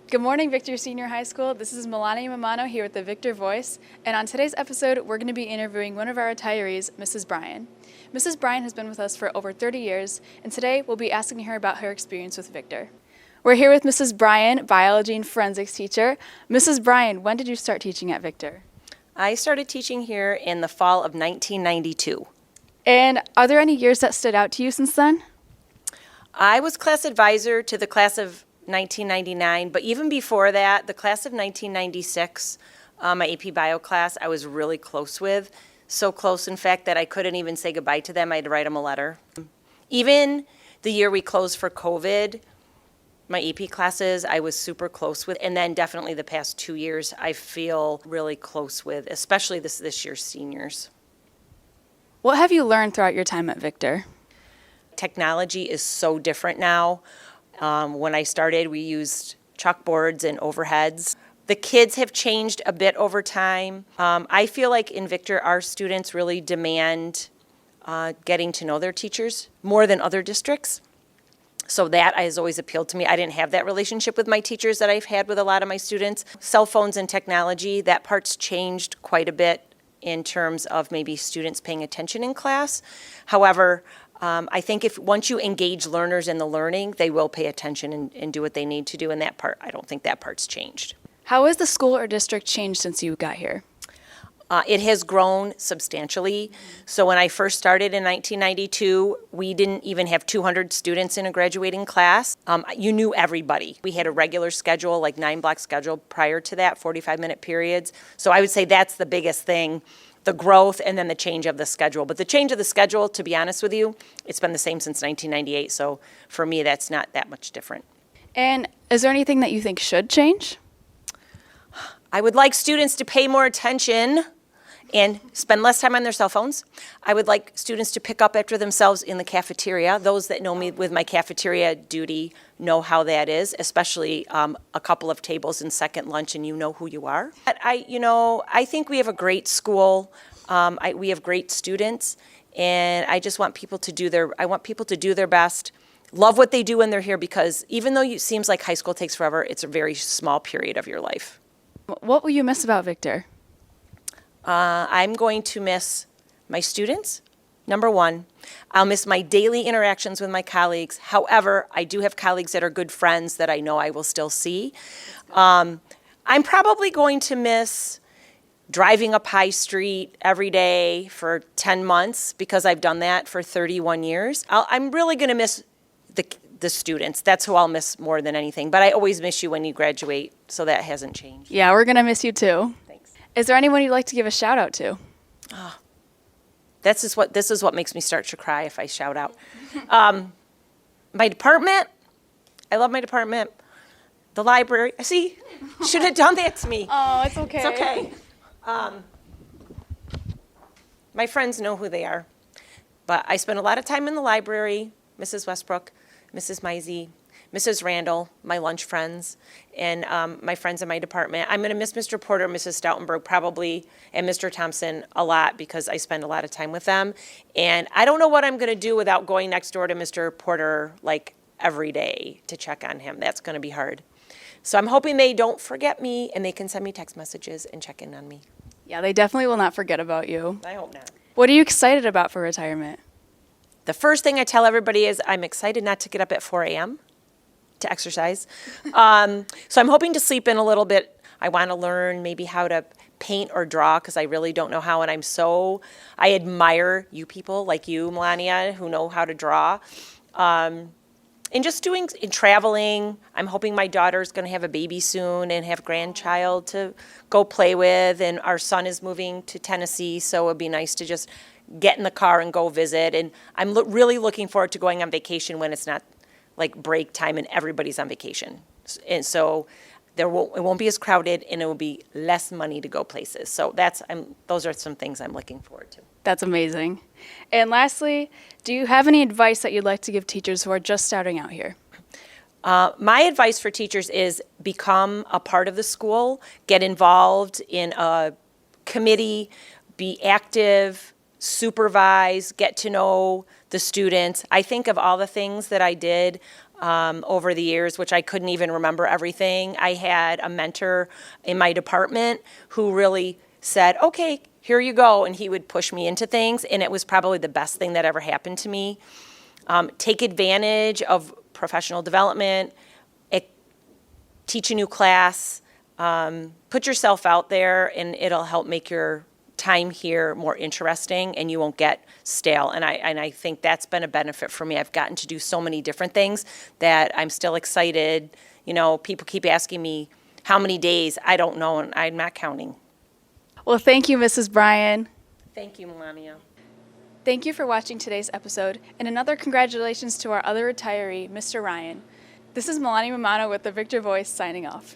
Good morning, Victor Senior High School. This is Melania here with the Victor Voice, and on today's episode, we're going to be interviewing one of our retirees, Mrs. Brion. Mrs. Brion has been with us for over 30 years, and today we'll be asking her about her experience with Victor. We're here with Mrs. Brion, biology and forensics teacher. Mrs. Brion, when did you start teaching at Victor? I started teaching here in the fall of 1992. And are there any years that stood out to you since then? I was class advisor to the class of 1999, but even before that, the class of 1996, my AP Bio class, I was really close with. So close, in fact, that I couldn't even say goodbye to them. I had to write them a letter. Even the year we closed for COVID, my AP classes, I was super close with. And then definitely the past 2 years, I feel really close with, especially this year's seniors. What have you learned throughout your time at Victor? Technology is so different now. When I started, we used chalkboards and overheads. The kids have changed a bit over time. I feel like in Victor, our students really demand getting to know their teachers more than other districts. So that has always appealed to me. I didn't have that relationship with my teachers that I've had with a lot of my students. Cell phones and technology, that part's changed quite a bit in terms of maybe students paying attention in class. However, I think if once you engage learners in the learning, they will pay attention and do what they need to do. And that part, I don't think that part's changed. How has the school or district changed since you got here? It has grown substantially. So when I first started in 1992, we didn't even have 200 students in a graduating class. You knew everybody. We had a regular schedule, like 9-block schedule prior to that, 45-minute periods. So I would say that's the biggest thing. The growth and then the change of the schedule. But the change of the schedule, to be honest with you, it's been the same since 1998. So for me, that's not that much different. And is there anything that you think should change? I would like students to pay more attention and spend less time on their cell phones. I would like students to pick up after themselves in the cafeteria. Those that know me with my cafeteria duty know how that is, especially a couple of tables in second lunch and you know who you are. But I think we have a great school. We have great students, and I just want people to do their best, love what they do when they're here, because even though it seems like high school takes forever, it's a very small period of your life. What will you miss about Victor? I'm going to miss my students, number one. I'll miss my daily interactions with my colleagues. However, I do have colleagues that are good friends that I know I will still see. I'm probably going to miss driving up High Street every day for 10 months because I've done that for 31 years. I'm really going to miss the students. That's who I'll miss more than anything. But I always miss you when you graduate, so that hasn't changed. Yeah, we're going to miss you too. Thanks. Is there anyone you'd like to give a shout out to? This is what makes me start to cry if I shout out. My department, I love my department. The library, see, should have done that to me. Oh, it's okay. It's okay. My friends know who they are. But I spend a lot of time in the library, Mrs. Westbrook, Mrs. Meisey, Mrs. Randall, my lunch friends, and my friends in my department. I'm going to miss Mr. Porter, Mrs. Stoutenberg probably, and Mr. Thompson a lot because I spend a lot of time with them. And I don't know what I'm going to do without going next door to Mr. Porter like every day to check on him. That's going to be hard. So I'm hoping they don't forget me and they can send me text messages and check in on me. Yeah, they definitely will not forget about you. I hope not. What are you excited about for retirement? The first thing I tell everybody is I'm excited not to get up at 4 a.m. to exercise. So I'm hoping to sleep in a little bit. I want to learn maybe how to paint or draw because I really don't know how. And I admire you people like you, Melania, who know how to draw. And just traveling. I'm hoping my daughter's going to have a baby soon and have a grandchild to go play with. And our son is moving to Tennessee, so it would be nice to just get in the car and go visit. And I'm really looking forward to going on vacation when it's not like break time and everybody's on vacation. And so it won't be as crowded and it will be less money to go places. So those are some things I'm looking forward to. That's amazing. And lastly, do you have any advice that you'd like to give teachers who are just starting out here? My advice for teachers is become a part of the school, get involved in a committee, be active, supervise, get to know the students. I think of all the things that I did over the years, which I couldn't even remember everything. I had a mentor in my department who really said, okay, here you go, and he would push me into things, and it was probably the best thing that ever happened to me. Take advantage of professional development, teach a new class, put yourself out there, and it'll help make your time here more interesting, and you won't get stale. And I think that's been a benefit for me. I've gotten to do so many different things that I'm still excited. You know, people keep asking me how many days. I don't know, and I'm not counting. Well, thank you, Mrs. Brion. Thank you, Melania. Thank you for watching today's episode, and another congratulations to our other retiree, Mr. Ryan. This is Melania Mamano with the Victor Voice signing off.